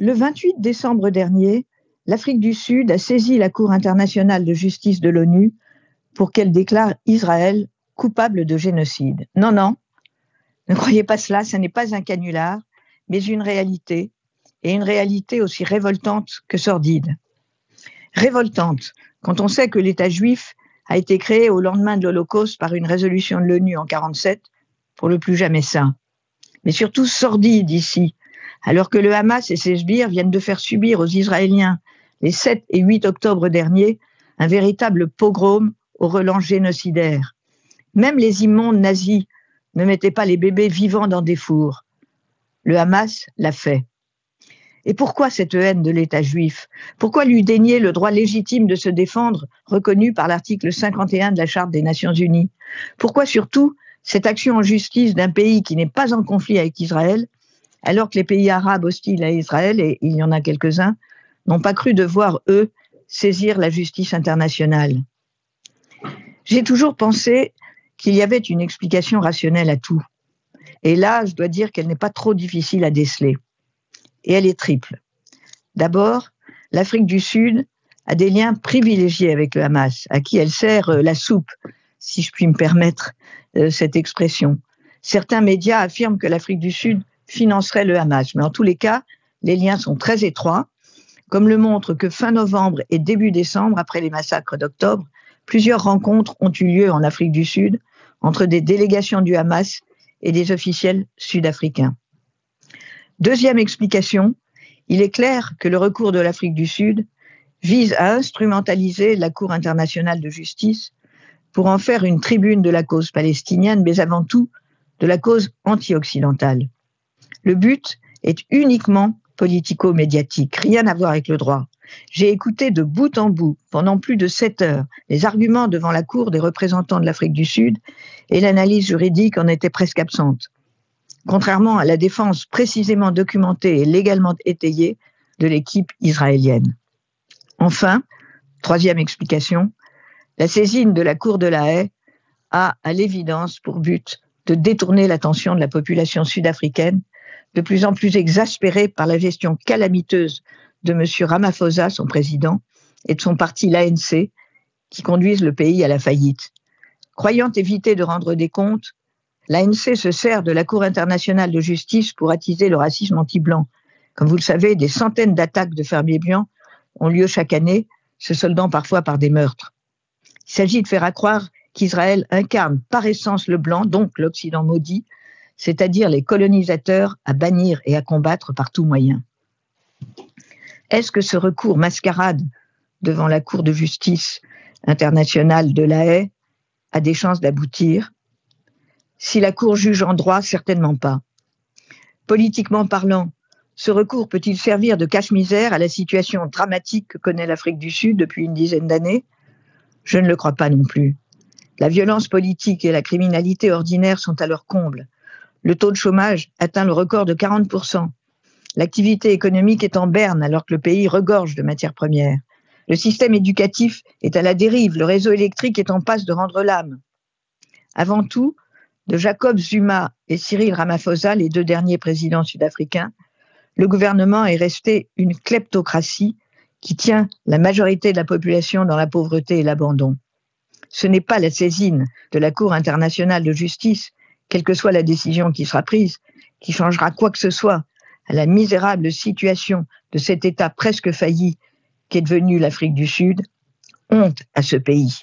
Le 28 décembre dernier, l'Afrique du Sud a saisi la Cour internationale de justice de l'ONU pour qu'elle déclare Israël coupable de génocide. Non, non, ne croyez pas cela, ce n'est pas un canular, mais une réalité, et une réalité aussi révoltante que sordide. Révoltante, quand on sait que l'État juif a été créé au lendemain de l'Holocauste par une résolution de l'ONU en 1947 pour le plus jamais saint. Mais surtout sordide ici, alors que le Hamas et ses sbires viennent de faire subir aux Israéliens les 7 et 8 octobre dernier un véritable pogrom au relent génocidaire. Même les immondes nazis ne mettaient pas les bébés vivants dans des fours. Le Hamas l'a fait. Et pourquoi cette haine de l'État juif? Pourquoi lui dénier le droit légitime de se défendre, reconnu par l'article 51 de la Charte des Nations Unies? Pourquoi surtout cette action en justice d'un pays qui n'est pas en conflit avec Israël, alors que les pays arabes hostiles à Israël, et il y en a quelques-uns, n'ont pas cru devoir, eux, saisir la justice internationale? J'ai toujours pensé qu'il y avait une explication rationnelle à tout. Et là, je dois dire qu'elle n'est pas trop difficile à déceler. Et elle est triple. D'abord, l'Afrique du Sud a des liens privilégiés avec le Hamas, à qui elle sert la soupe, si je puis me permettre cette expression. Certains médias affirment que l'Afrique du Sud financerait le Hamas, mais en tous les cas, les liens sont très étroits, comme le montre que fin novembre et début décembre, après les massacres d'octobre, plusieurs rencontres ont eu lieu en Afrique du Sud entre des délégations du Hamas et des officiels sud-africains. Deuxième explication, il est clair que le recours de l'Afrique du Sud vise à instrumentaliser la Cour internationale de justice pour en faire une tribune de la cause palestinienne, mais avant tout de la cause anti-occidentale. Le but est uniquement politico-médiatique, rien à voir avec le droit. J'ai écouté de bout en bout, pendant plus de 7 heures, les arguments devant la Cour des représentants de l'Afrique du Sud et l'analyse juridique en était presque absente. Contrairement à la défense précisément documentée et légalement étayée de l'équipe israélienne. Enfin, troisième explication, la saisine de la Cour de La Haye a, à l'évidence, pour but de détourner l'attention de la population sud-africaine, de plus en plus exaspérée par la gestion calamiteuse de M. Ramaphosa, son président, et de son parti l'ANC, qui conduisent le pays à la faillite. Croyant éviter de rendre des comptes, l'ANC se sert de la Cour internationale de justice pour attiser le racisme anti-blanc. Comme vous le savez, des centaines d'attaques de fermiers blancs ont lieu chaque année, se soldant parfois par des meurtres. Il s'agit de faire accroire qu'Israël incarne par essence le blanc, donc l'Occident maudit, c'est-à-dire les colonisateurs à bannir et à combattre par tout moyen. Est-ce que ce recours mascarade devant la Cour de justice internationale de La Haye a des chances d'aboutir? Si la Cour juge en droit, certainement pas. Politiquement parlant, ce recours peut-il servir de cache-misère à la situation dramatique que connaît l'Afrique du Sud depuis une dizaine d'années? Je ne le crois pas non plus. La violence politique et la criminalité ordinaire sont à leur comble. Le taux de chômage atteint le record de 40%. L'activité économique est en berne alors que le pays regorge de matières premières. Le système éducatif est à la dérive, le réseau électrique est en passe de rendre l'âme. Avant tout, de Jacob Zuma et Cyril Ramaphosa, les deux derniers présidents sud-africains, le gouvernement est resté une kleptocratie qui tient la majorité de la population dans la pauvreté et l'abandon. Ce n'est pas la saisine de la Cour internationale de justice, quelle que soit la décision qui sera prise, qui changera quoi que ce soit à la misérable situation de cet État presque failli qu'est devenu l'Afrique du Sud. Honte à ce pays.